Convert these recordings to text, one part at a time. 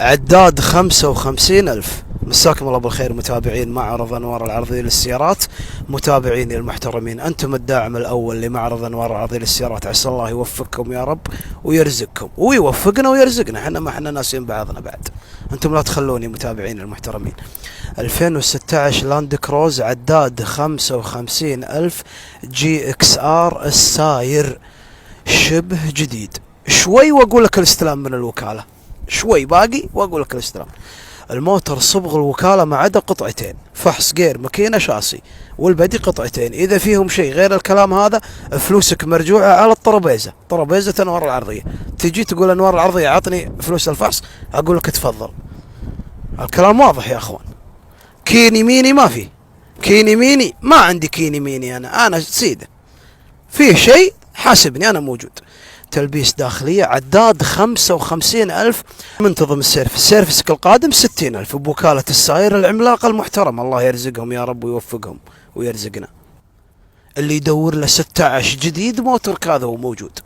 عداد 55,000. مساكم الله بالخير متابعين معرض أنوار العرضية للسيارات، متابعيني المحترمين، أنتم الداعم الأول لمعرض أنوار العرضية للسيارات. عسى الله يوفقكم يا رب ويرزقكم ويوفقنا ويرزقنا، احنا ما احنا ناسين بعضنا بعد، أنتم لا تخلوني متابعين المحترمين. 2016 لاند كروز عداد 55,000 جي اكس ار الساير شبه جديد. شوي واقول لك الاستلام من الوكالة، شوي باقي واقول لك الاستلام. الموتر صبغ الوكالة ما عدا قطعتين، فحص غير ماكينة شاسي، والبدي قطعتين. اذا فيهم شيء غير الكلام هذا فلوسك مرجوعة على الطرابيزة، طرابيزة انوار العرضية. تجي تقول انوار العرضية عطني فلوس الفحص، اقول لك تفضل. الكلام واضح يا اخوان. كيني ميني ما في، كيني ميني ما عندي، كيني ميني انا سيدة فيه شيء حاسبني انا موجود. تلبيس داخلية عداد 55,000 منتظم السيرفس، سيرفسك القادم 60,000 بوكالة الساير العملاقة المحترمة. الله يرزقهم يا رب ويوفقهم ويرزقنا. اللي يدور له 16 جديد موتور كذا وموجود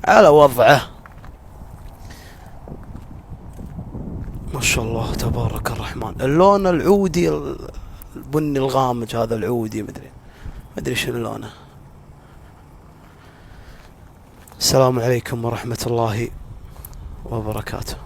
على وضعه. ما شاء الله تبارك الرحمن. اللون العودي البني الغامج هذا، العودي مدري شنو لونه. السلام عليكم ورحمة الله وبركاته.